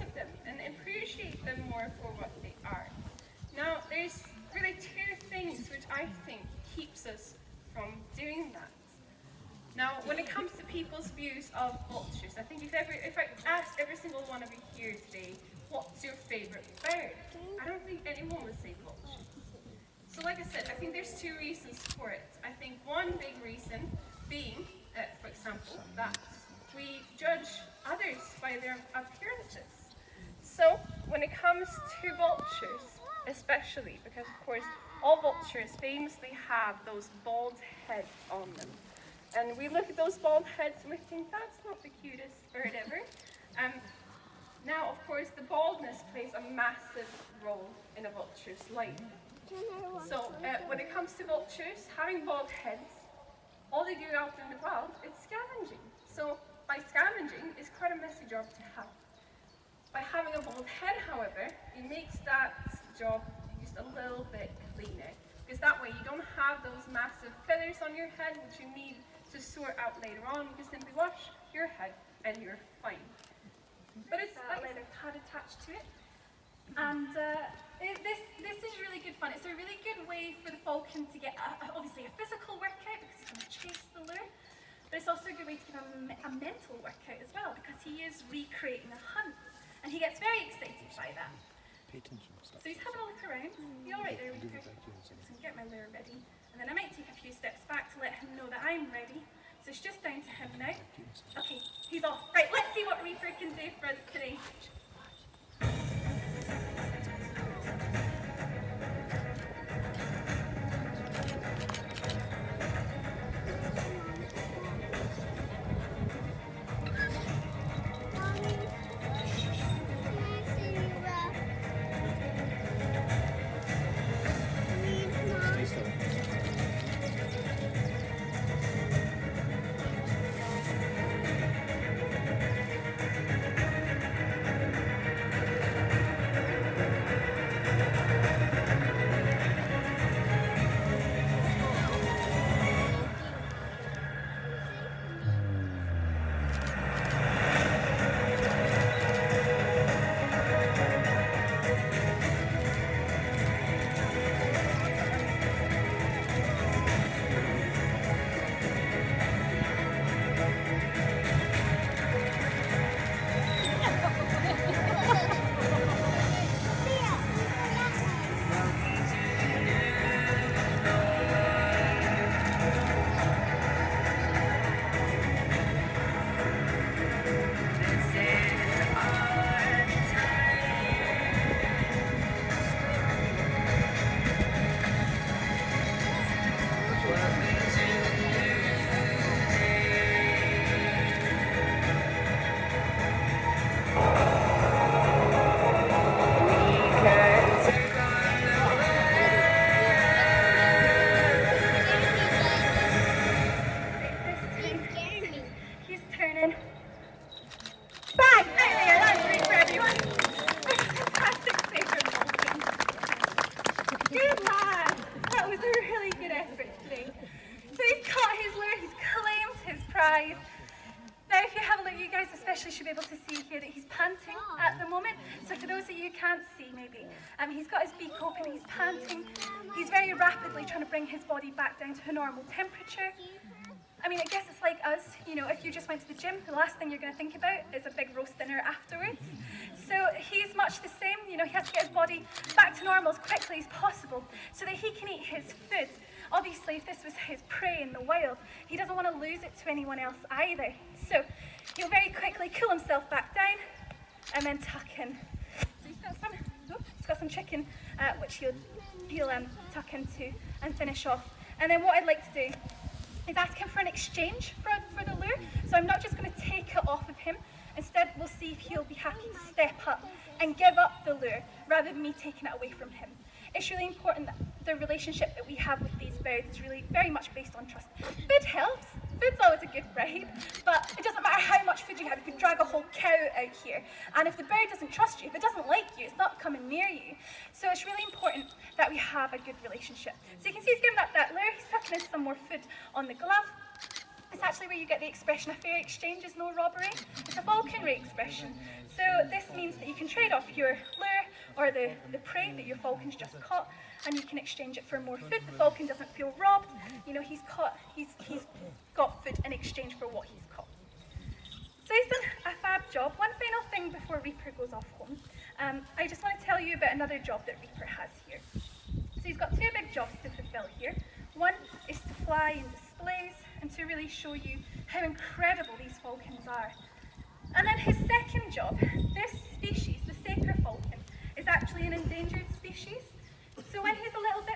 of them and appreciate them more for what they are. Now, there's really two things which I think keeps us from doing that. Now, when it comes to people's views of vultures, I think if I asked every single one of you here today, what's your favourite bird? I don't think anyone would say vultures. So like I said, I think there's two reasons for it. I think one big reason being, for example, that we judge others by their appearances. So when it comes to vultures, especially, because of course all vultures famously have those bald heads on them. And we look at those bald heads and we think, that's not the cutest bird ever. Now, of course, the baldness plays a massive role in a vulture's life. So, when it comes to vultures, having bald heads, all they do out in the wild is scavenging. So, by scavenging, it's quite a messy job to have. By having a bald head, however, it makes that job just a little bit cleaner. Because that way you don't have those massive feathers on your head, which you need to sort out later on. You can simply wash your head and you're fine. But it's a leather pad attached to it. And this is really good fun. It's a really good way for the falcon to get obviously a physical workout because he's going to chase the lure, but it's also a good way to give him a mental workout as well because he is recreating a hunt and he gets very excited by that. Pay attention. So he's having a look around. You all right there, Weaker? So I'm going to get my lure ready and then I might take a few steps back to let him know that I'm ready. So it's just down to him now. Okay, he's off. Right, let's see what Reaper can do for us today. Now if you have a look, you guys especially should be able to see here that he's panting at the moment. So for those of you who can't see maybe, he's got his beak open, he's panting. He's very rapidly trying to bring his body back down to a normal temperature. I mean, I guess it's like us, you know, if you just went to the gym, the last thing you're going to think about is a big roast dinner afterwards. So he's much the same, you know, he has to get his body back to normal as quickly as possible so that he can eat his food. Obviously, if this was his prey in the wild, he doesn't want to lose it to anyone else either. So he'll very quickly cool himself back down and then tuck in. So he's got some chicken, which he'll tuck into and finish off. And then what I'd like to do is ask him for an exchange for the lure. So I'm not just going to take it off of him. Instead, we'll see if he'll be happy to step up and give up the lure rather than me taking it away from him. It's really important that the relationship that we have with these birds is really very much based on trust. Food helps. Food's always a good bribe, but it doesn't matter how much food you have. You could drag a whole cow out here, and if the bird doesn't trust you, if it doesn't like you, it's not coming near you. So it's really important that we have a good relationship. So you can see he's giving up that lure. He's tucking in some more food on the glove. It's actually where you get the expression, a fair exchange is no robbery. It's a falconry expression. So this means that you can trade off your lure or the prey that your falcon's just caught, and you can exchange it for more food. The falcon doesn't feel robbed. You know, he's got food in exchange for what he's caught. So he's done a fab job. One final thing before Reaper goes off home. I just want to tell you about another job that Reaper has here. So he's got two big jobs to fulfill here. One is to fly in displays and to really show you how incredible these falcons are. And then his second job, this species, the Saker falcon, is actually an endangered species. So when he's a little bit